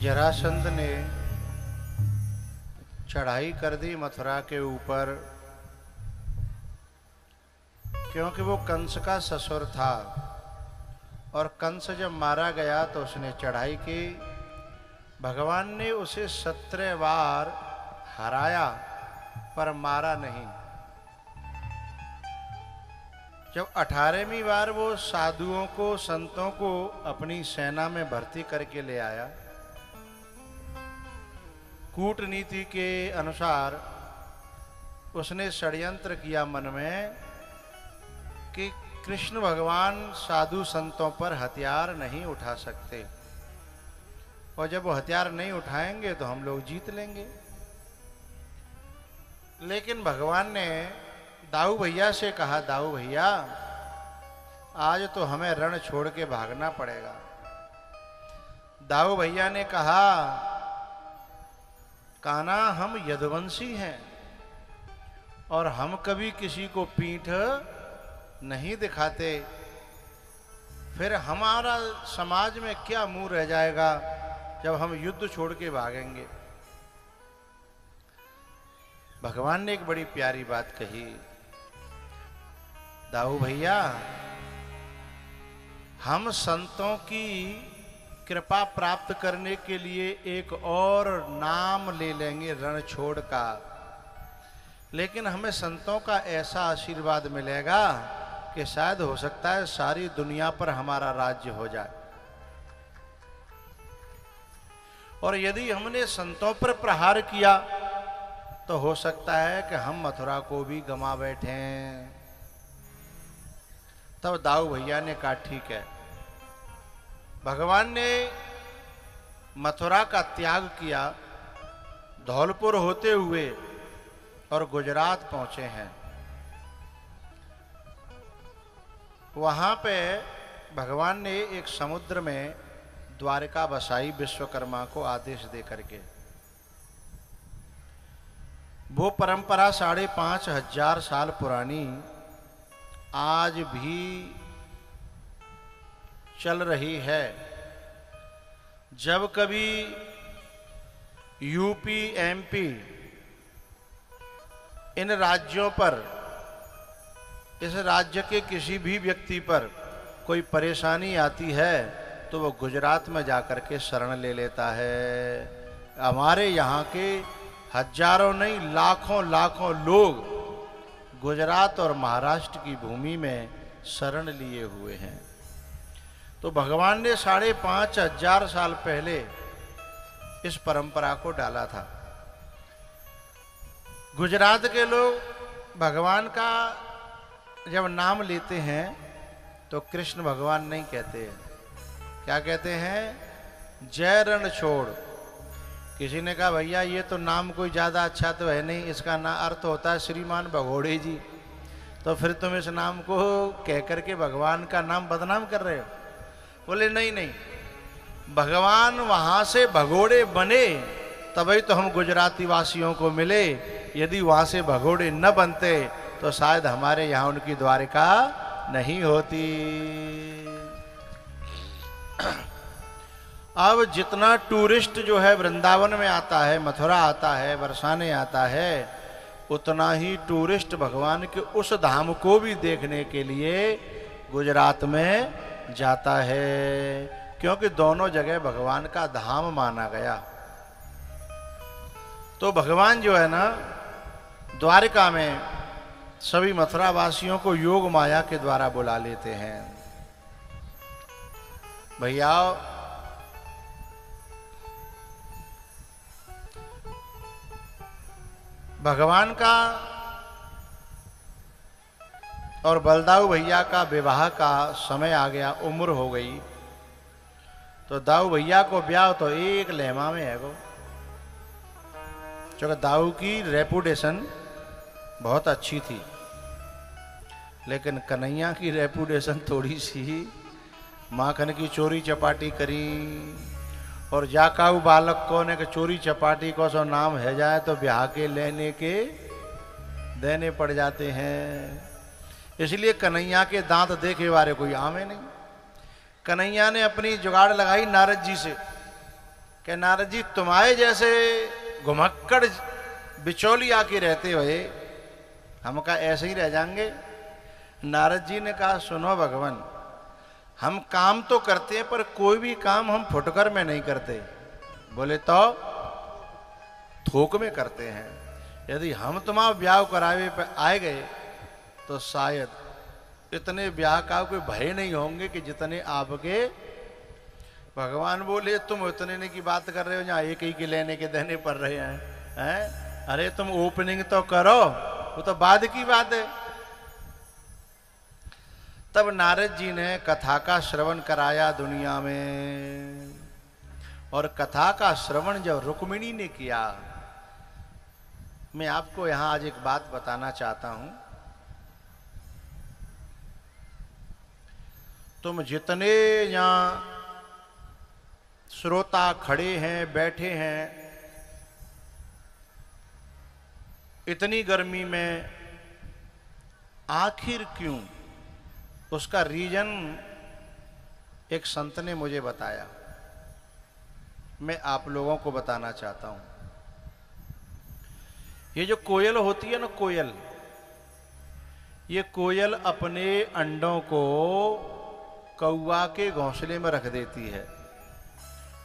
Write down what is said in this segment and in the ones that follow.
जरासंध ने चढ़ाई कर दी मथुरा के ऊपर, क्योंकि वो कंस का ससुर था और कंस जब मारा गया तो उसने चढ़ाई की। भगवान ने उसे 17 बार हराया पर मारा नहीं। जब 18वीं बार वो साधुओं को, संतों को अपनी सेना में भर्ती करके ले आया, कूटनीति के अनुसार उसने षड्यंत्र किया मन में कि कृष्ण भगवान साधु संतों पर हथियार नहीं उठा सकते, और जब वो हथियार नहीं उठाएंगे तो हम लोग जीत लेंगे। लेकिन भगवान ने दाऊ भैया से कहा, दाऊ भैया आज तो हमें रण छोड़ के भागना पड़ेगा। दाऊ भैया ने कहा, कान्हा हम यदुवंशी हैं और हम कभी किसी को पीठ नहीं दिखाते, फिर हमारा समाज में क्या मुंह रह जाएगा जब हम युद्ध छोड़ के भागेंगे। भगवान ने एक बड़ी प्यारी बात कही, दाऊ भैया हम संतों की कृपा प्राप्त करने के लिए एक और नाम ले लेंगे रण छोड़ का, लेकिन हमें संतों का ऐसा आशीर्वाद मिलेगा कि शायद हो सकता है सारी दुनिया पर हमारा राज्य हो जाए, और यदि हमने संतों पर प्रहार किया तो हो सकता है कि हम मथुरा को भी गंवा बैठे। तब दाऊ भैया ने कहा, ठीक है। भगवान ने मथुरा का त्याग किया, धौलपुर होते हुए और गुजरात पहुंचे हैं। वहां पे भगवान ने एक समुद्र में द्वारका बसाई विश्वकर्मा को आदेश दे करके। वो परंपरा 5,500 साल पुरानी आज भी चल रही है। जब कभी यूपी, एमपी इन राज्यों पर, इस राज्य के किसी भी व्यक्ति पर कोई परेशानी आती है तो वो गुजरात में जाकर के शरण ले लेता है। हमारे यहाँ के हजारों नहीं लाखों लोग गुजरात और महाराष्ट्र की भूमि में शरण लिए हुए हैं। तो भगवान ने 5,500 साल पहले इस परंपरा को डाला था। गुजरात के लोग भगवान का जब नाम लेते हैं तो कृष्ण भगवान नहीं कहते हैं, क्या कहते हैं? जय रण छोड़। किसी ने कहा, भैया ये तो नाम कोई ज्यादा अच्छा तो है नहीं, इसका ना अर्थ होता है श्रीमान भगोड़े जी, तो फिर तुम इस नाम को कह करके भगवान का नाम बदनाम कर रहे हो। बोले नहीं नहीं, भगवान वहां से भगोड़े बने तभी तो हम गुजराती वासियों को मिले। यदि वहां से भगोड़े न बनते तो शायद हमारे यहाँ उनकी द्वारिका नहीं होती। अब जितना टूरिस्ट जो है वृंदावन में आता है, मथुरा आता है, बरसाने आता है, उतना ही टूरिस्ट भगवान के उस धाम को भी देखने के लिए गुजरात में जाता है, क्योंकि दोनों जगह भगवान का धाम माना गया। तो भगवान जो है ना द्वारिका में सभी मथुरा वासियों को योग माया के द्वारा बुला लेते हैं। भैया भगवान का और बलदाऊ भैया का विवाह का समय आ गया, उम्र हो गई, तो दाऊ भैया को ब्याह तो एक लहमा में है वो, क्योंकि दाऊ की रेपुटेशन बहुत अच्छी थी, लेकिन कन्हैया की रेपुटेशन थोड़ी सी माखन की चोरी चपाटी करी, और जाकाऊ बालक को ने चोरी चपाटी को सो नाम है जाए तो ब्याह के लेने के देने पड़ जाते हैं। इसलिए कन्हैया के दांत देखे वाले कोई आमे नहीं। कन्हैया ने अपनी जुगाड़ लगाई नारद जी से कि नारद जी तुम्हारे जैसे घुमक्कड़ बिचौलिया के रहते हुए हम का ऐसे ही रह जाएंगे। नारद जी ने कहा सुनो भगवान, हम काम तो करते हैं पर कोई भी काम हम फुटकर में नहीं करते। बोले तो थोक में करते हैं। यदि हम तुम्हारा ब्याह करावे पे आए गए तो शायद इतने ब्याह का कोई भय नहीं होंगे कि जितने आपके। भगवान बोले तुम इतने की बात कर रहे हो, जहाँ एक ही के लेने के देने पड़ रहे हैं। अरे तुम ओपनिंग तो करो, वो तो बाद की बात है। तब नारद जी ने कथा का श्रवण कराया दुनिया में, और कथा का श्रवण जब रुक्मिणी ने किया, मैं आपको यहां आज एक बात बताना चाहता हूं। तुम जितने यहां श्रोता खड़े हैं, बैठे हैं, इतनी गर्मी में आखिर क्यों, उसका रीजन एक संत ने मुझे बताया, मैं आप लोगों को बताना चाहता हूं। ये जो कोयल होती है ना, कोयल, ये कोयल अपने अंडों को कौवा के घोंसले में रख देती है,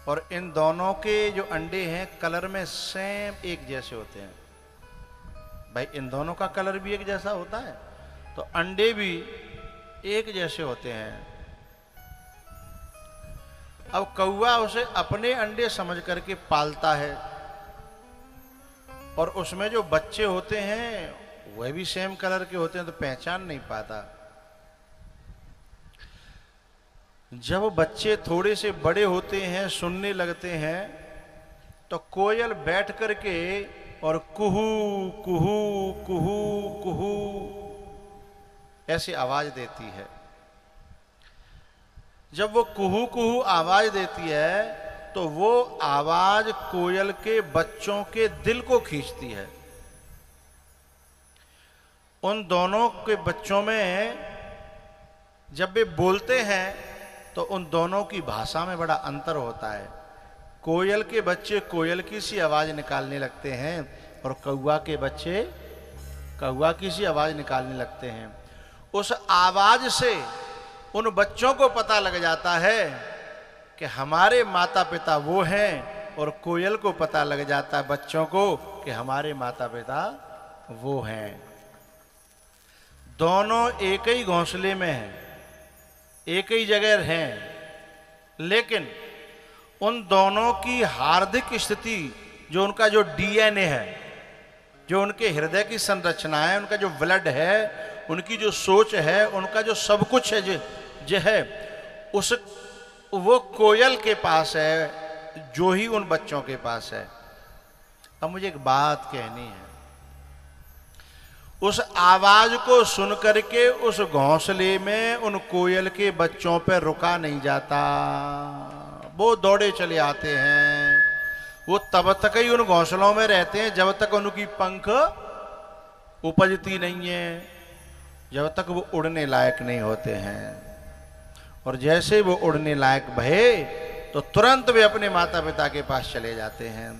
और इन दोनों के जो अंडे हैं कलर में सेम एक जैसे होते हैं। भाई इन दोनों का कलर भी एक जैसा होता है, तो अंडे भी एक जैसे होते हैं। अब कौवा उसे अपने अंडे समझ करके पालता है, और उसमें जो बच्चे होते हैं वह भी सेम कलर के होते हैं, तो पहचान नहीं पाता। जब बच्चे थोड़े से बड़े होते हैं, सुनने लगते हैं, तो कोयल बैठ करके और कुहू कुहू कुहू कुहू ऐसी आवाज देती है। जब वो कुहू कुहू आवाज देती है तो वो आवाज कोयल के बच्चों के दिल को खींचती है। उन दोनों के बच्चों में जब वे बोलते हैं तो उन दोनों की भाषा में बड़ा अंतर होता है। कोयल के बच्चे कोयल की सी आवाज निकालने लगते हैं, और कौवा के बच्चे कौवा की सी आवाज निकालने लगते हैं। उस आवाज से उन बच्चों को पता लग जाता है कि हमारे माता पिता वो हैं, और कोयल को पता लग जाता है बच्चों को कि हमारे माता पिता वो हैं। दोनों एक ही घोंसले में हैं, एक ही जगह हैं, लेकिन उन दोनों की हार्दिक स्थिति, जो उनका जो डीएनए है, जो उनके हृदय की संरचना है, उनका जो ब्लड है, उनकी जो सोच है, उनका जो सब कुछ है जो है, उस वो कोयल के पास है, जो ही उन बच्चों के पास है। अब मुझे एक बात कहनी है, उस आवाज को सुन करके उस घोंसले में उन कोयल के बच्चों पर रुका नहीं जाता, वो दौड़े चले आते हैं। वो तब तक ही उन घोंसलों में रहते हैं जब तक उनकी पंख उपजती नहीं है, जब तक वो उड़ने लायक नहीं होते हैं। और जैसे वो उड़ने लायक भये तो तुरंत वे अपने माता पिता के पास चले जाते हैं।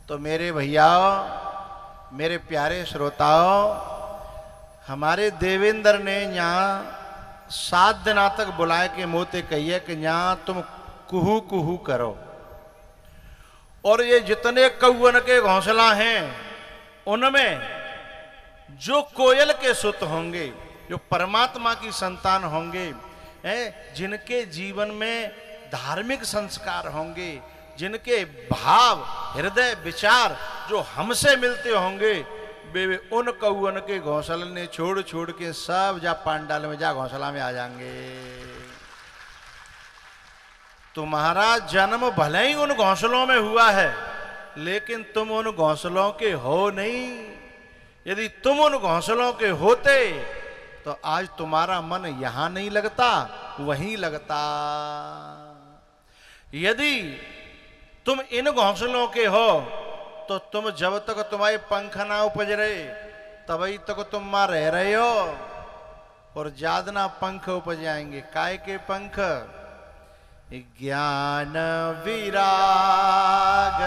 तो मेरे भैया, मेरे प्यारे श्रोताओं, हमारे देवेंद्र ने यहाँ 7 दिना तक बुलाए के मोते कहिए कि यहाँ तुम कुहू कुहू करो, और ये जितने कौवन के घोंसला हैं उनमें जो कोयल के सुत होंगे, जो परमात्मा की संतान होंगे, जिनके जीवन में धार्मिक संस्कार होंगे, जिनके भाव हृदय विचार जो हमसे मिलते होंगे, वे उन कौवन के घोंसले छोड़ छोड़ के सब जा पांडाल में जा घोंसला में आ जाएंगे। तुम्हारा जन्म भले ही उन घोंसलों में हुआ है, लेकिन तुम उन घोंसलों के हो नहीं। यदि तुम उन घोंसलों के होते तो आज तुम्हारा मन यहां नहीं लगता, वहीं लगता। यदि तुम इन घोंसलों के हो तो तुम जब तक तुम्हारे पंख ना उपज रहे तभी तक तुम वहां रह रहे हो, और ज्यादा ना पंख उपज जाएंगे। काय के पंख? ज्ञान विराग,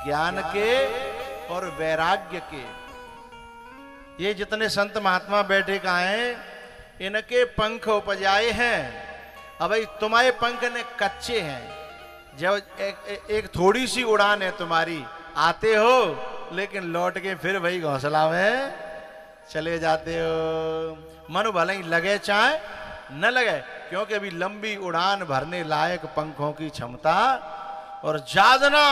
ज्ञान के और वैराग्य के। ये जितने संत महात्मा बैठे कहाँ हैं, इनके पंख उपजाए हैं। अब भाई तुम्हारे पंख ने कच्चे हैं, जब एक थोड़ी सी उड़ान है तुम्हारी, आते हो लेकिन लौट के फिर वही घोंसला में चले जाते हो। मन भले ही लगे चाहे न लगे, क्योंकि अभी लंबी उड़ान भरने लायक पंखों की क्षमता और जादना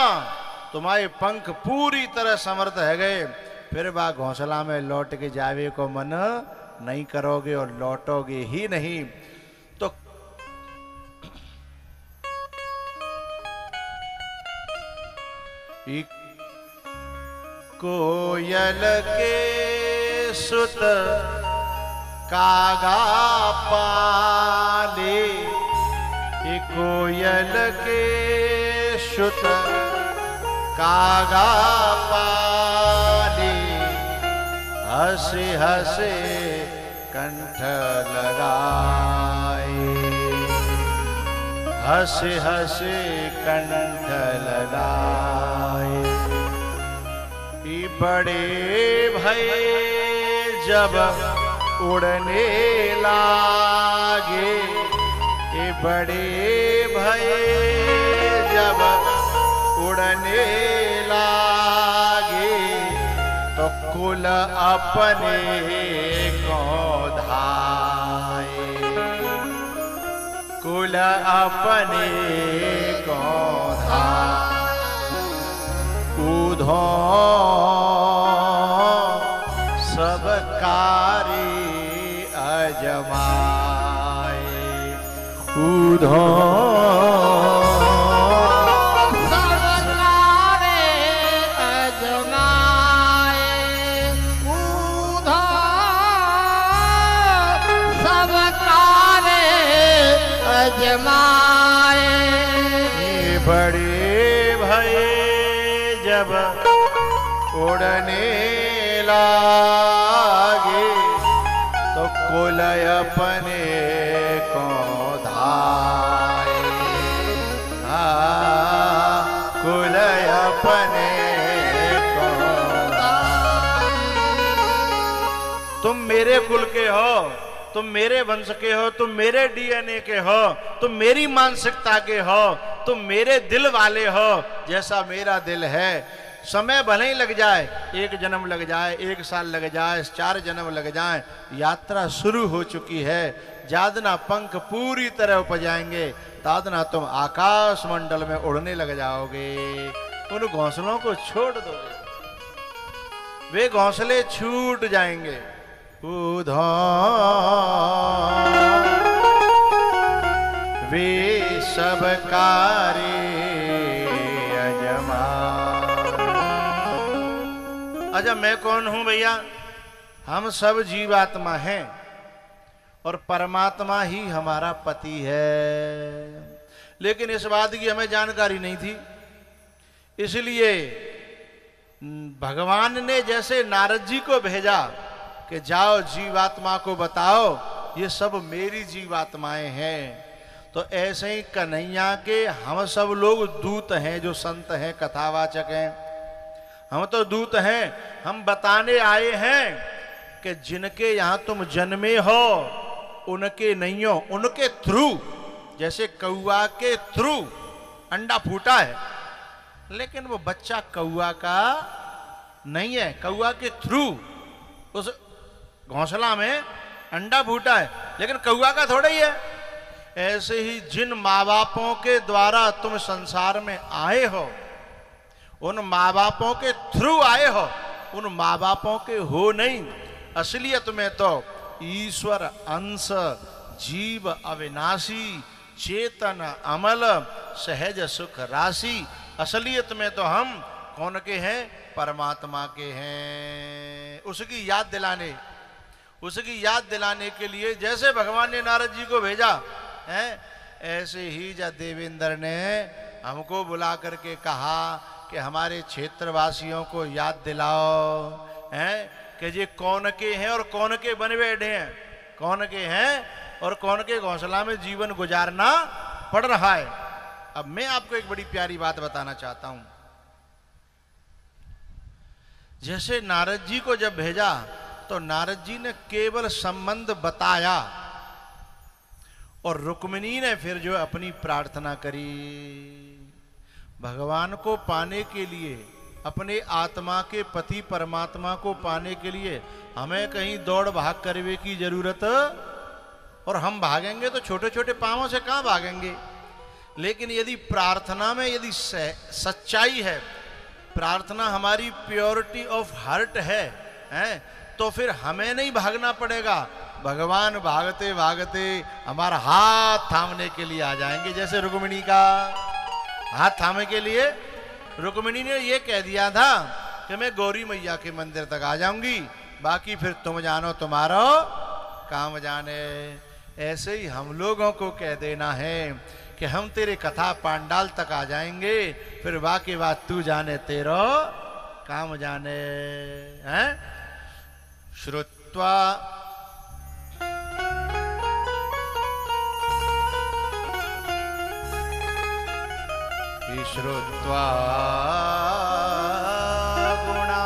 तुम्हारे पंख पूरी तरह समर्थ है गए, फिर वह घोंसला में लौट के जावे को मन नहीं करोगे और लौटोगे ही नहीं। तो कोयल के सुत कागा पाले, कोयल के सुत कागा पाले, हंसे हंसे कंठ लगाए, हंसे हंसे कंठ लगाए। बड़े भये जब उड़ने लागे, ये बड़े भये जब उड़ने लागे, तो कुल अपने को धाए, कुल अपने को धाए। ऊधो सब कारी अजमाए, ऊधो सब कारी अजमाए, ऊधो सब कारी अजमाए। बड़े भये जब उड़ने लागे, तो कुल अपने को धाए, कुल अपने को धाए। तुम मेरे कुल के हो, तुम मेरे वंश के हो, तुम मेरे डीएनए के हो, तुम मेरी मानसिकता के हो, तुम मेरे दिल वाले हो, जैसा मेरा दिल है। समय भले ही लग जाए, एक जन्म लग जाए, एक साल लग जाए, 4 जन्म लग जाए, यात्रा शुरू हो चुकी है। जादना पंख पूरी तरह उपजाएंगे, तादना तुम आकाश मंडल में उड़ने लग जाओगे, उन घोंसलों को छोड़ दोगे, वे घोंसले छूट जाएंगे। ऊधो वे सब कारी अजमा। अच्छा, मैं कौन हूं भैया? हम सब जीवात्मा हैं और परमात्मा ही हमारा पति है, लेकिन इस बात की हमें जानकारी नहीं थी। इसलिए भगवान ने जैसे नारद जी को भेजा कि जाओ जीवात्मा को बताओ ये सब मेरी जीवात्माएं हैं, तो ऐसे ही कन्हैया के हम सब लोग दूत हैं, जो संत हैं, कथावाचक हैं, हम तो दूत हैं। हम बताने आए हैं कि जिनके यहां तुम जन्मे हो उनके नहीं हो, उनके थ्रू, जैसे कौआ के थ्रू अंडा फूटा है, लेकिन वो बच्चा कौआ का नहीं है, कौआ के थ्रू उस घोंसला में अंडा फूटा है, लेकिन कौआ का थोड़ा ही है। ऐसे ही जिन माँ बापों के द्वारा तुम संसार में आए हो, उन माँ बापों के थ्रू आए हो, उन माँ बापों के हो नहीं। असलियत में तो ईश्वर अंश, जीव अविनाशी, चेतन अमल, सहज सुख राशि। असलियत में तो हम कौन के हैं? परमात्मा के हैं। उसकी याद दिलाने के लिए जैसे भगवान ने नारद जी को भेजा है, ऐसे ही जब देवेंद्र ने हमको बुला करके कहा कि हमारे क्षेत्रवासियों को याद दिलाओ हैं कि ये कौन के हैं और कौन के बन बैठे हैं। कौन के हैं? और कौन के घोंसला में जीवन गुजारना पड़ रहा है। अब मैं आपको एक बड़ी प्यारी बात बताना चाहता हूं। जैसे नारद जी को जब भेजा तो नारद जी ने केवल संबंध बताया और रुक्मिणी ने फिर जो अपनी प्रार्थना करी। भगवान को पाने के लिए, अपने आत्मा के पति परमात्मा को पाने के लिए हमें कहीं दौड़ भाग करने की जरूरत, और हम भागेंगे तो छोटे छोटे पांवों से कहां भागेंगे। लेकिन यदि प्रार्थना में यदि सच्चाई है, प्रार्थना हमारी प्योरिटी ऑफ हार्ट है, तो फिर हमें नहीं भागना पड़ेगा। भगवान भागते भागते हमारा हाथ थामने के लिए आ जाएंगे। जैसे रुक्मिणी का हाथ थामने के लिए रुक्मिणी ने ये कह दिया था कि मैं गौरी मैया के मंदिर तक आ जाऊंगी, बाकी फिर तुम जानो तुम्हारा काम जाने। ऐसे ही हम लोगों को कह देना है कि हम तेरे कथा पांडाल तक आ जाएंगे, फिर बाकी बात तू जाने तेरो काम जाने। हैं श्रुत्वा श्रुत्वा गुणा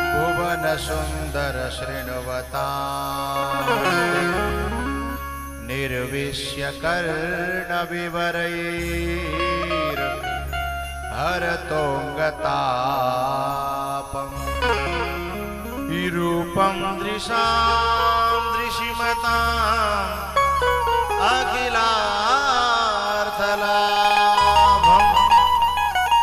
भुवन सुंदर शृण्वता निर्विश्य कर्ण विवरैर हरतोंगतापम् रूपं दृशां दृशिमताम् अखिलार्थलाभम्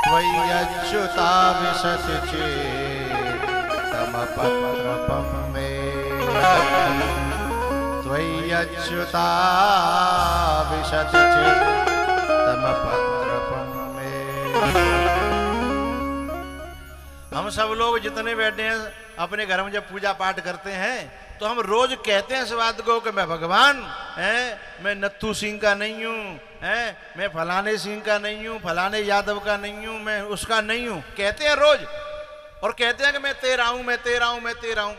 त्वय्यच्युता विशति चेत् तमपत्रपं मे त्वय्यच्युता विशति चेत् तमपत्रपं मे। हम सब लोग जितने बैठे हैं अपने घर में जब पूजा पाठ करते हैं तो हम रोज कहते हैं इस बात को कि मैं भगवान मैं नत्थू सिंह का नहीं हूं, मैं फलाने सिंह का नहीं हूं, फलाने यादव का नहीं हूं, मैं उसका नहीं हूं, कहते हैं रोज। और कहते हैं कि मैं तेरा हूं, मैं तेरा हूं, मैं तेरा हूं।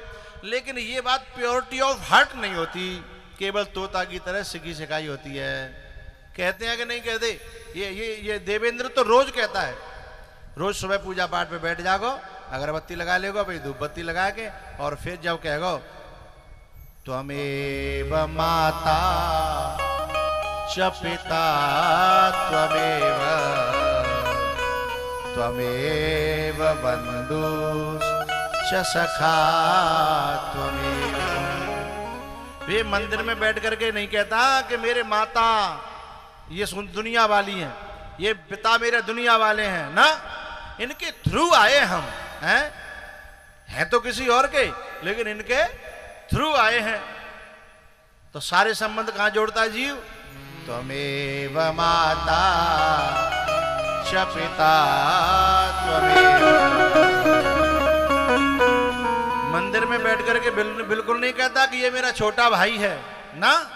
लेकिन ये बात प्योरिटी ऑफ हार्ट नहीं होती, केवल तोता की तरह सिकी सिखाई होती है। कहते हैं कि नहीं कहते? ये देवेंद्र तो रोज कहता है, रोज सुबह पूजा पाठ पे बैठ जागो, अगरबत्ती लगा लेगो, भाई धूप बत्ती लगा के, और फिर जब कहेगो त्वमेव माता च पिता त्वमेव त्वमेव बन्धुश्च सखा त्वमेव। वे मंदिर में बैठ करके नहीं कहता कि मेरे माता ये दुनिया वाली हैं, ये पिता मेरे दुनिया वाले हैं ना, इनके थ्रू आए हम हैं तो किसी और के, लेकिन इनके थ्रू आए हैं। तो सारे संबंध कहां जोड़ता है जीव? त्वमेव माता च पिता त्वमेव। मंदिर में बैठ करके बिल्कुल नहीं कहता कि ये मेरा छोटा भाई है ना,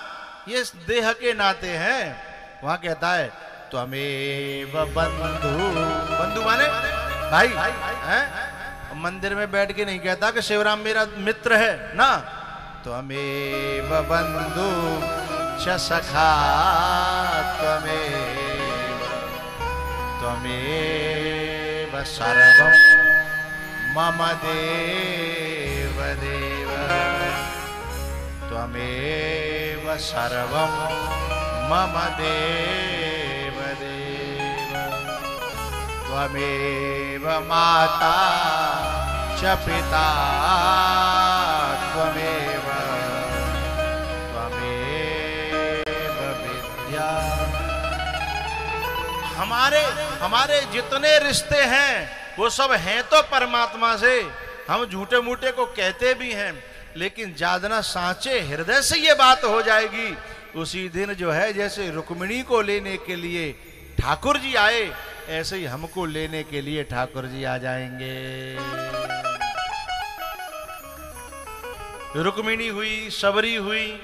ये देह के नाते हैं। वहां कहता है त्वमेव बंधु, बंधु माने भाई हैं। मंदिर में बैठ के नहीं कहता कि शिवराम मेरा मित्र है ना, त्वमेव बंधु च सखा त्वमेव त्वमेव सर्वं मम देव देव त्वमेव सर्वं मम देव देव त्वमेव माता च पिता त्वमेव त्वमेव विद्या। हमारे जितने रिश्ते हैं वो सब हैं तो परमात्मा से। हम झूठे मूठे को कहते भी हैं, लेकिन जादना सांचे हृदय से ये बात हो जाएगी उसी दिन जो है। जैसे रुक्मिणी को लेने के लिए ठाकुर जी आए, ऐसे ही हमको लेने के लिए ठाकुर जी आ जाएंगे। रुक्मिणी हुई, सबरी हुई,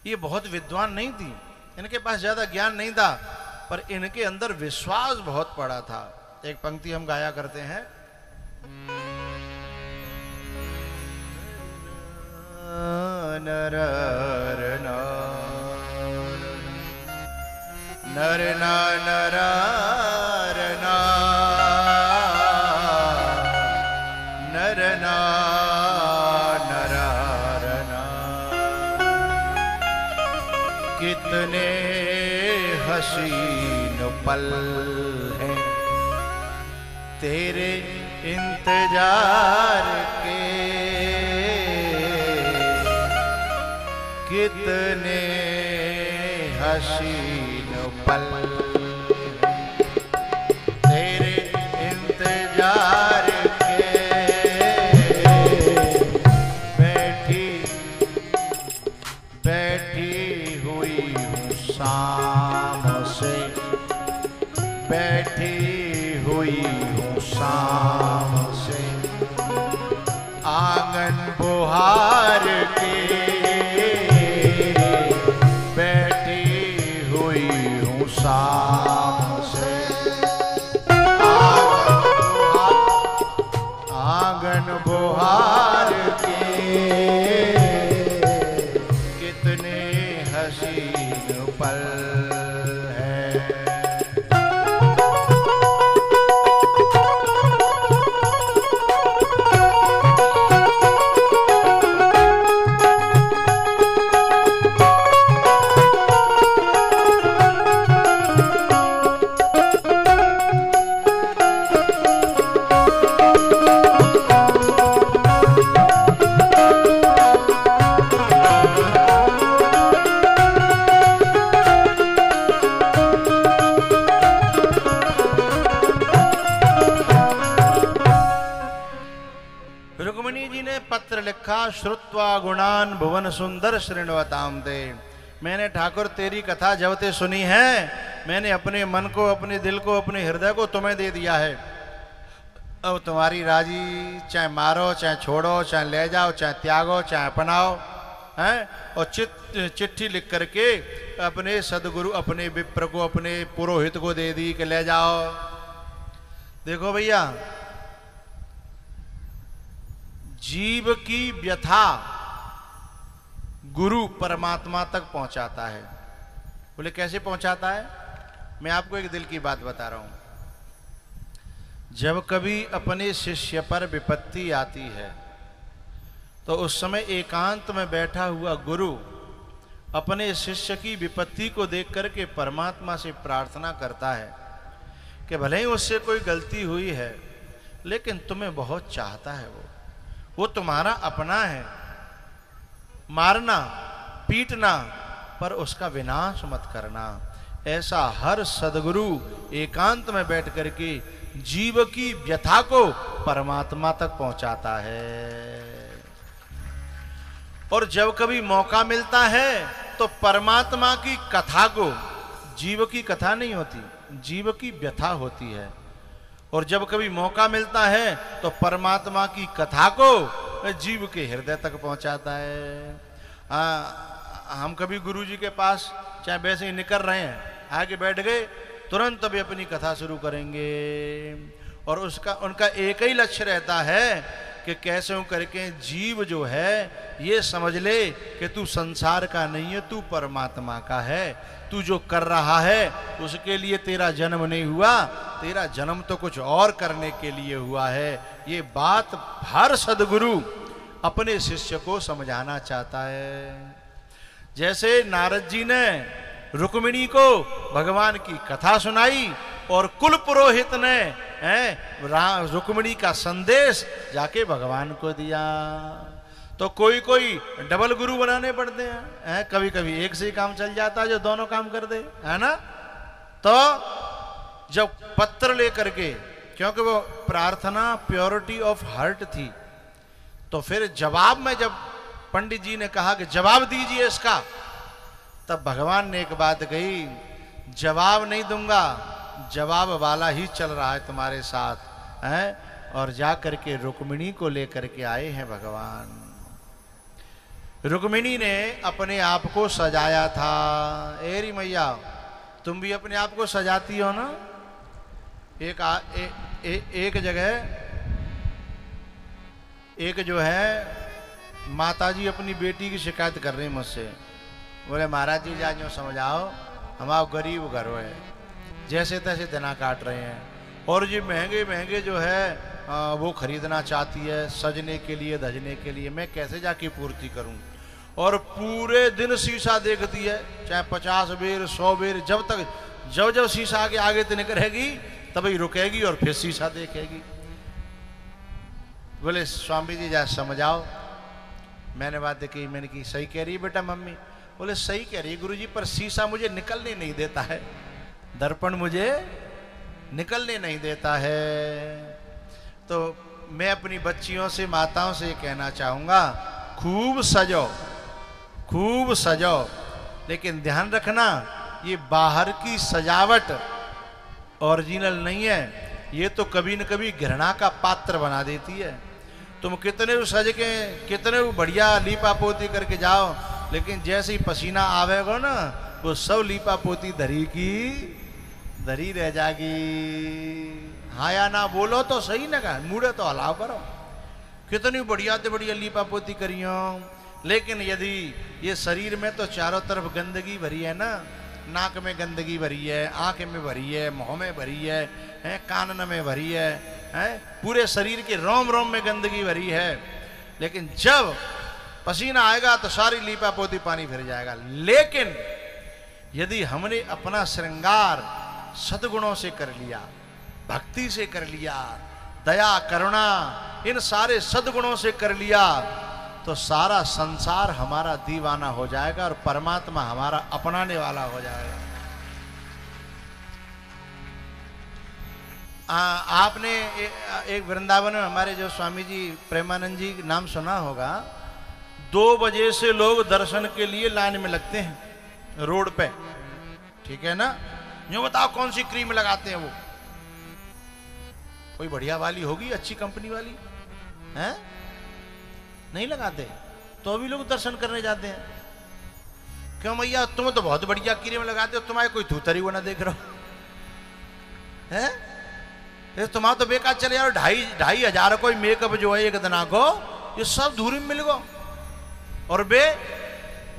ये बहुत विद्वान नहीं थी, इनके पास ज्यादा ज्ञान नहीं था, पर इनके अंदर विश्वास बहुत पड़ा था। एक पंक्ति हम गाया करते हैं, नररना नरना नररना नरना नररना कितने हसीन पल हैं तेरे इंतजार के, कितने हसीन पल तेरे इंतजार के, बैठी बैठी हुई हूँ शाम से, बैठी हुई हूँ शाम से, आंगन बुहार के, बैठी हुई हूँ शाम से, आंगन बुहार के, कितने हसीन पल हैं। रुक्मिणी जी ने पत्र लिखा, श्रुत्वा गुणान भुवन सुंदर श्रृण्वताम ते। मैंने ठाकुर तेरी कथा जब ते सुनी है, मैंने अपने मन को, अपने दिल को, अपने हृदय को तुम्हें दे दिया है। अब तुम्हारी राजी, चाहे मारो, चाहे छोड़ो, चाहे ले जाओ, चाहे त्यागो, चाहे अपनाओ, हैं? और चिट्ठी लिख करके अपने सदगुरु, अपने विप्र को, अपने पुरोहित को दे दी कि ले जाओ। देखो भैया, जीव की व्यथा गुरु परमात्मा तक पहुंचाता है। बोले कैसे पहुंचाता है? मैं आपको एक दिल की बात बता रहा हूं। जब कभी अपने शिष्य पर विपत्ति आती है तो उस समय एकांत में बैठा हुआ गुरु अपने शिष्य की विपत्ति को देख करके परमात्मा से प्रार्थना करता है कि भले ही उससे कोई गलती हुई है, लेकिन तुम्हें बहुत चाहता है, वो तुम्हारा अपना है। मारना, पीटना, पर उसका विनाश मत करना। ऐसा हर सदगुरु एकांत में बैठ करके जीव की व्यथा को परमात्मा तक पहुंचाता है। और जब कभी मौका मिलता है तो परमात्मा की कथा को, जीव की कथा नहीं होती, जीव की व्यथा होती है। और जब कभी मौका मिलता है तो परमात्मा की कथा को जीव के हृदय तक पहुंचाता है। हम कभी गुरु जी के पास चाहे वैसे ही निकल रहे हैं, आके बैठ गए, तुरंत अभी अपनी कथा शुरू करेंगे। और उनका एक ही लक्ष्य रहता है कि कैसे हो करके जीव जो है ये समझ ले कि तू संसार का नहीं है, तू परमात्मा का है। तू जो कर रहा है उसके लिए तेरा जन्म नहीं हुआ, तेरा जन्म तो कुछ और करने के लिए हुआ है। ये बात हर सदगुरु अपने शिष्य को समझाना चाहता है। जैसे नारद जी ने रुक्मिणी को भगवान की कथा सुनाई और कुल पुरोहित ने रुक्मिणी का संदेश जाके भगवान को दिया। तो कोई कोई डबल गुरु बनाने पड़ते हैं, कभी कभी एक से ही काम चल जाता है जो दोनों काम कर दे, है ना। तो जब पत्र लेकर के, क्योंकि वो प्रार्थना प्योरिटी ऑफ हार्ट थी, तो फिर जवाब में जब पंडित जी ने कहा कि जवाब दीजिए इसका, तब भगवान ने एक बात कही, जवाब नहीं दूंगा, जवाब वाला ही चल रहा है तुम्हारे साथ, हैं। और जा करके रुक्मिणी को लेकर के आए हैं भगवान। रुक्मिणी ने अपने आप को सजाया था। एरी मैया, तुम भी अपने आप को सजाती हो ना। एक जगह एक जो है माताजी अपनी बेटी की शिकायत कर रही मुझसे, बोले महाराज जी जा समझाओ, हमारा गरीब घर है, जैसे तैसे दिना काट रहे हैं, और ये महंगे महंगे जो है वो खरीदना चाहती है सजने के लिए धजने के लिए, मैं कैसे जाके पूर्ति करूं। और पूरे दिन शीशा देखती है, चाहे 50 बेर 100 बेर, जब तक जब शीशा आगे आगे तिनक रहेगी तभी रुकेगी और फिर शीशा देखेगी। बोले स्वामी जी जा समझाओ। मैंने बात देखी, मैंने की सही कह रही है बेटा मम्मी। बोले सही कह रही है गुरुजी, पर शीशा मुझे निकलने नहीं देता है, दर्पण मुझे निकलने नहीं देता है। तो मैं अपनी बच्चियों से माताओं से कहना चाहूंगा, खूब सजो खूब सजो, लेकिन ध्यान रखना ये बाहर की सजावट ओरिजिनल नहीं है, ये तो कभी न कभी घृणा का पात्र बना देती है। तुम कितने सज के कितने बढ़िया लीपा पोती करके जाओ, लेकिन जैसे ही पसीना आवेगा ना वो सब लीपा पोती धरी की धरी रह जाएगी। हाँ या ना बोलो तो सही ना, कहा मुड़े तो हलाव करो। कितनी बढ़िया से बढ़िया लीपा पोती करियो, लेकिन यदि ये शरीर में तो चारों तरफ गंदगी भरी है ना, नाक में गंदगी भरी है, आंख में भरी है, मुंह में भरी है, कान में भरी है, पूरे शरीर के रोम रोम में गंदगी भरी है। लेकिन जब पसीना आएगा तो सारी लीपा पोती पानी फिर जाएगा। लेकिन यदि हमने अपना श्रृंगार सद्गुणों से कर लिया, भक्ति से कर लिया, दया करुणा इन सारे सद्गुणों से कर लिया, तो सारा संसार हमारा दीवाना हो जाएगा और परमात्मा हमारा अपनाने वाला हो जाएगा। आपने एक वृंदावन में हमारे जो स्वामी जी प्रेमानंद जी नाम सुना होगा, 2 बजे से लोग दर्शन के लिए लाइन में लगते हैं रोड पे, ठीक है ना। यूं बताओ कौन सी क्रीम लगाते हैं वो, कोई बढ़िया वाली होगी, अच्छी कंपनी वाली है, नहीं लगाते, तो भी लोग दर्शन करने जाते हैं। क्यों भैया, तुम तो बहुत बढ़िया क्रीम लगाते हो, तुम्हारे कोई धूतरी वो ना देख रहा है, तुम्हारा तो बेकार चले यार, 2,500 कोई मेकअप जो है एक दिना को, ये सब धूरी में मिल गो, और बे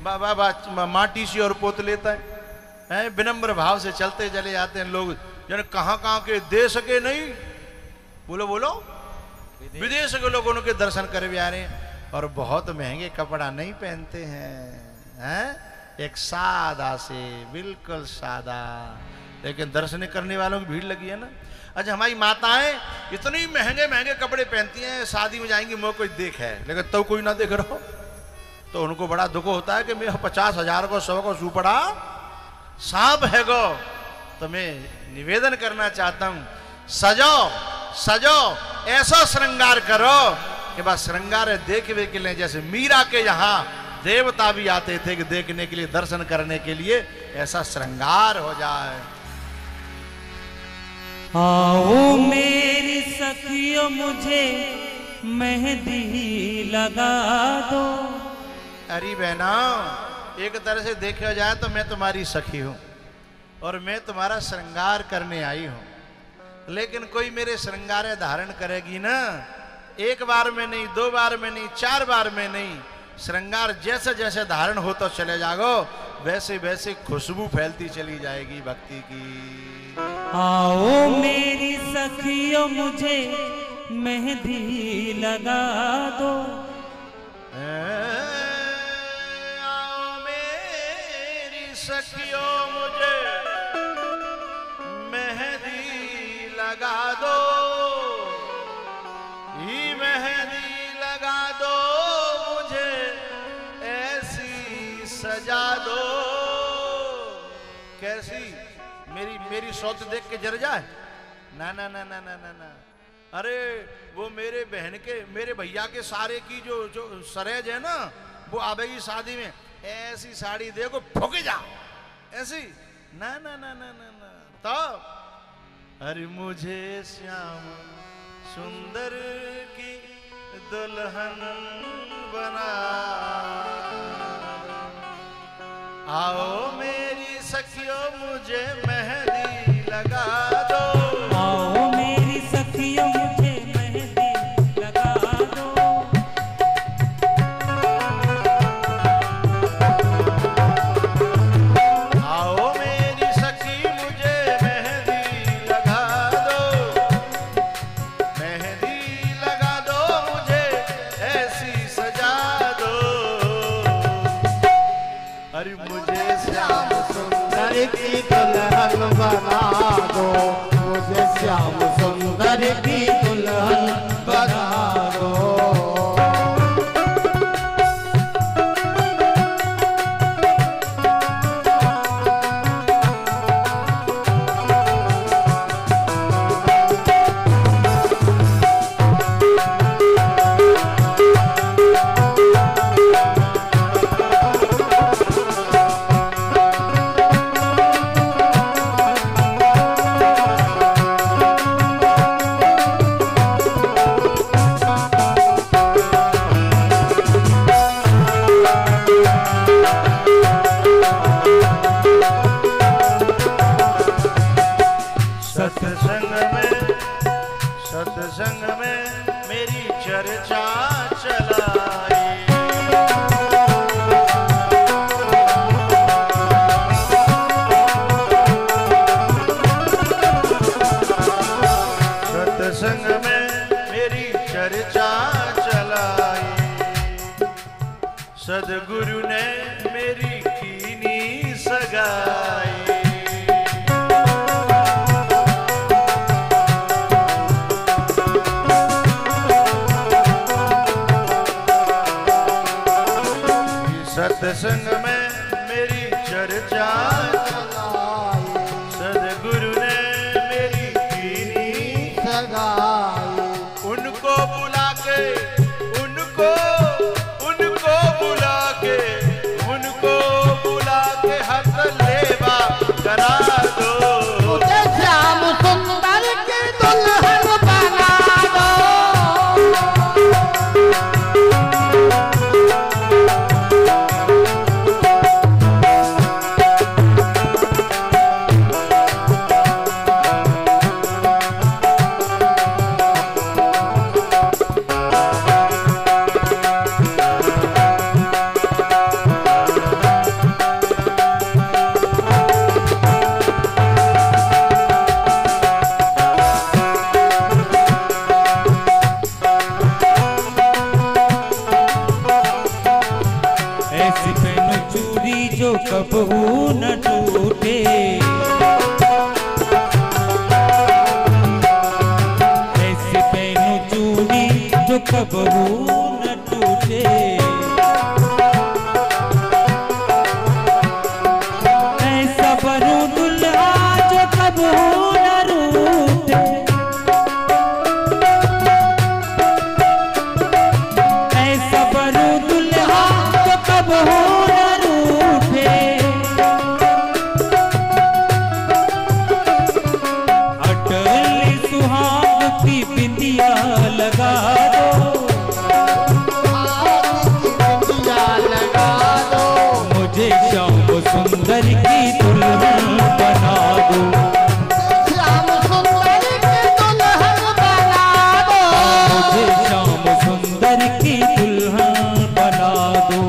माटी सी और पोत लेता है, विनम्र भाव से चलते चले जाते हैं लोग। यानी कहाँ के देश के नहीं, बोलो बोलो, विदेश के लोग उनके दर्शन कर भी आ रहे हैं, और बहुत महंगे कपड़ा नहीं पहनते हैं, एक सादा से, बिल्कुल सादा, लेकिन दर्शन करने वालों की भीड़ लगी है ना। अच्छा हमारी माताएं इतनी महंगे महंगे कपड़े पहनती हैं, शादी में जाएंगी मुझे कोई देख है, लेकिन तो कोई ना देख रहा हो, तो उनको बड़ा दुख होता है कि मैं 50,000 को 100 को सुपड़ा सांप है गो। तो मैं निवेदन करना चाहता हूं, सजो सजो, ऐसा श्रृंगार करो कि बस श्रृंगार देखने के लिए, जैसे मीरा के यहाँ देवता भी आते थे कि देखने के लिए, दर्शन करने के लिए, ऐसा श्रृंगार हो जाए। आओ मेरी सखियों मुझे मेहंदी लगा दो। अरे बहना, एक तरह से देखा जाए तो मैं तुम्हारी सखी हूं और मैं तुम्हारा श्रृंगार करने आई हूं, लेकिन कोई मेरे श्रृंगार धारण करेगी ना, एक बार में नहीं, 2 बार में नहीं, 4 बार में नहीं, श्रृंगार जैसे जैसे धारण हो तो चले जाओ, वैसे वैसे खुशबू फैलती चली जाएगी भक्ति की। आओ मेरी सखियों मुझे मेहंदी लगा दो। आओ मेरी सखियों मुझे मेहंदी लगा दो, ही मेहंदी लगा दो, मुझे ऐसी सजा दो। कैसी? मेरी सौत देख के जर जाए? ना ना ना ना ना ना ना, अरे वो मेरे बहन के, मेरे भैया के सारे की जो सरेज है ना, वो आवेगी शादी में, ऐसी साड़ी देखो फूके जा, ऐसी ना ना ना ना ना ना। तो अरे मुझे श्याम सुंदर की दुल्हन बना, आओ मेरी सखियों मुझे मेहंदी लगा दो। आओ मेरी सखियों मुझे मेहंदी लगा दो। अरे मुझे श्याम सुंदर की दुल्हन बना दो, मुझे श्याम सुंदर की दुल्हन बना दो। सत्संग में मेरी चर्चा चलाई, सत्संग में मेरी चर्चा चलाई, सदगुरु ने मेरी कीनी सगाई। सत्संग में मेरी चर्चा चलाई, सदगुरु ने मेरी कीनी सगाई। उनको बुला के उनको बुला के हाथ लेवा करा दो, मुझे श्याम सुंदर की दुल्हन बना दो। कबहू न टूटे, ऐसे पहनो चूड़ी जो कबहू न टूटे, ऐसा बनूं दुल्हा जो कबहू न रूठे, ऐसा बनूं दुल्हा जो कबहू लगा दो, मुझे श्याम सुंदर की दुल्हन बना दो, श्याम सुंदर की दुल्हन बना दो, मुझे श्याम सुंदर की दुल्हन बना दो।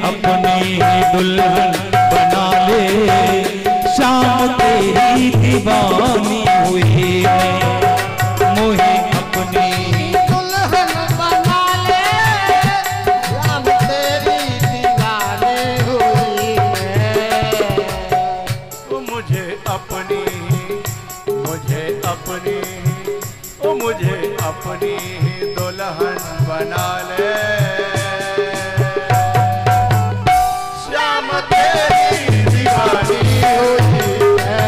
अपनी दुल्हन बना ले, शाम तेरी दीवानी हुई है, मोहे अपनी ओ मुझे अपनी ही दुल्हन बना ले, श्याम तेरी दीवानी हुई है।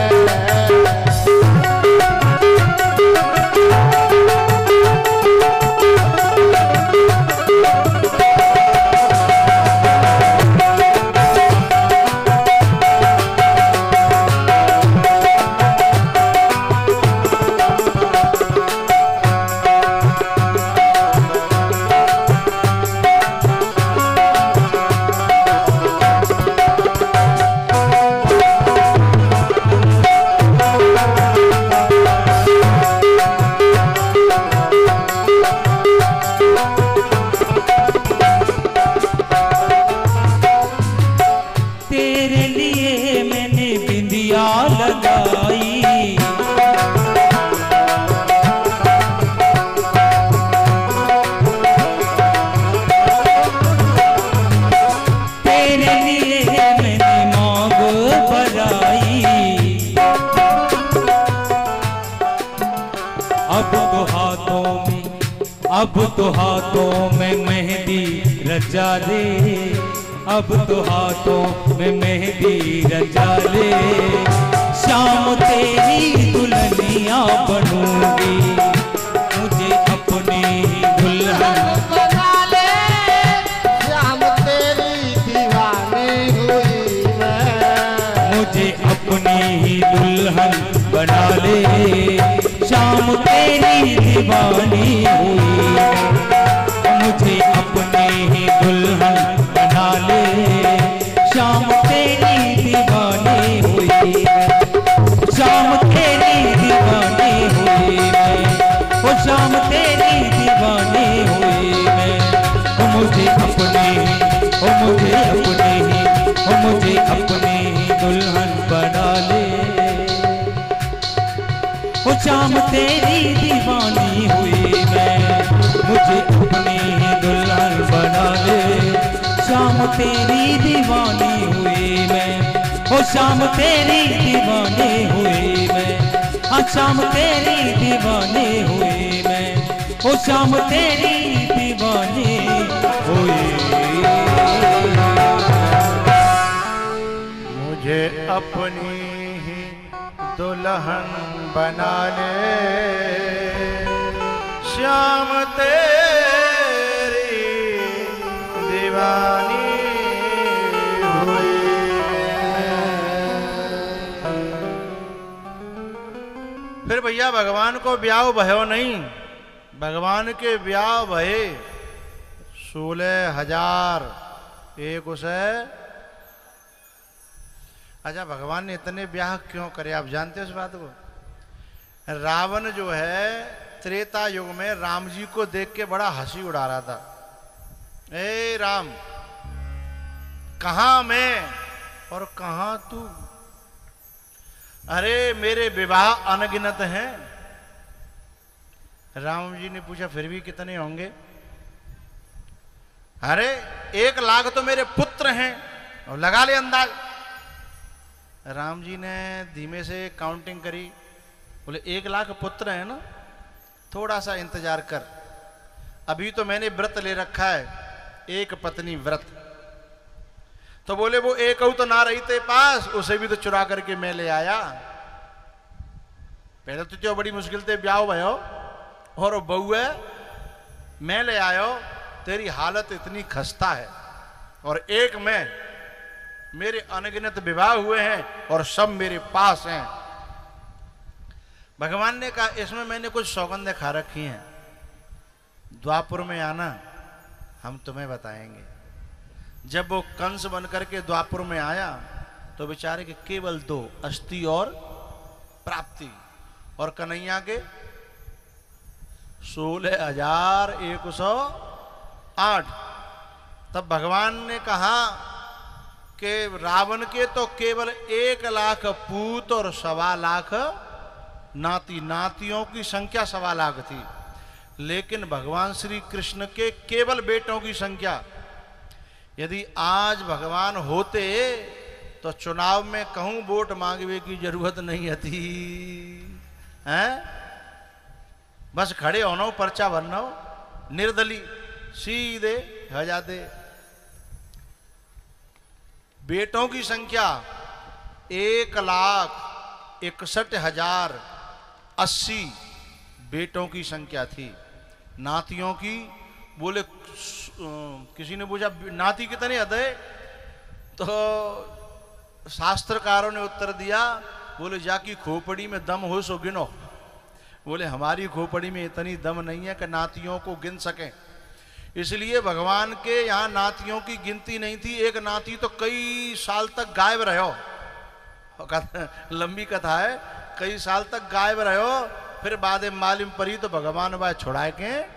अब तो हाथों में मेहंदी रचा ले, अब तो हाथों में मेहंदी रचा ले, शाम तेरी दुल्हनिया बनूंगी, मुझे अपनी दुल्हन बना ले, श्याम तेरी दीवानी हुई मैं। मुझे अपनी ही दुल्हन बना ले, शाम तेरी दीवानी हुई, मुझे अपनी ही दुल्हन बना ले, शाम तेरी दीवानी हुई, शाम तेरी दीवानी हुई मैं, वो शाम तेरी दीवानी हुई मैं, वो मुझे अपनी ही, वो मुझे अपनी ही, वो मुझे अपनी ही दुल्हन बना ले, वो शाम तेरी दीवानी हुई मैं, मुझे अपनी ही दुल्हन बना ले, शाम तेरी दीवानी हुई मैं, वो शाम तेरी दीवानी हुई मैं, हाँ शाम तेरी दीवानी हुई मैं, वो शाम तेरी दीवानी हुई। मुझे अपनी ही दुल्हन बना ले, श्याम तेरी दीवानी हुई। फिर भैया भगवान को ब्याह भयो नहीं, भगवान के ब्याह भये 16,000 एक उसे। अच्छा, भगवान ने इतने ब्याह क्यों करे, आप जानते हो इस बात को? रावण जो है त्रेता युग में राम जी को देख के बड़ा हंसी उड़ा रहा था। ए राम, कहां मैं और कहां तू? अरे मेरे विवाह अनगिनत हैं। राम जी ने पूछा फिर भी कितने होंगे? अरे 1 लाख तो मेरे पुत्र हैं, और लगा ले अंदाज। राम जी ने धीमे से काउंटिंग करी, बोले 1 लाख पुत्र है ना, थोड़ा सा इंतजार कर, अभी तो मैंने व्रत ले रखा है, 1 पत्नी व्रत। तो बोले वो एक तो ना रही तेरे पास, उसे भी तो चुरा करके मैं ले आया। पहले तो जो बड़ी मुश्किल से ब्याह भयो, और बहू है मैं ले आयो, तेरी हालत इतनी खस्ता है, और एक में मेरे अनगिनत विवाह हुए हैं और सब मेरे पास हैं। भगवान ने कहा इसमें मैंने कुछ सौगंधें खा रखी हैं, द्वापुर में आना हम तुम्हें बताएंगे। जब वो कंस बनकर के द्वापुर में आया तो बेचारे के केवल 2 अस्थि और प्राप्ति, और कन्हैया के 16,108। तब भगवान ने कहा कि रावण के तो केवल 1 लाख पूत और 1.25 लाख नाती, नातियों की संख्या 1.25 लाख थी, लेकिन भगवान श्री कृष्ण के केवल बेटों की संख्या, यदि आज भगवान होते तो चुनाव में कहूं वोट मांगने की जरूरत नहीं थी, हैं? बस खड़े होना, पर्चा भरना, निर्दली सीधे हो जाते। बेटों की संख्या 1,61,080 बेटों की संख्या थी। नातियों की बोले, किसी ने पूछा नाती कितने है, तो शास्त्रकारों ने उत्तर दिया, बोले जाकी खोपड़ी में दम हो सो गिनो। बोले हमारी खोपड़ी में इतनी दम नहीं है कि नातियों को गिन सकें। इसलिए भगवान के यहाँ नातियों की गिनती नहीं थी। एक नाती तो कई साल तक गायब रहो, लंबी कथा है, कई साल तक गायब रहो, फिर बाद में मालूम पड़ी तो भगवान वह छुड़ा के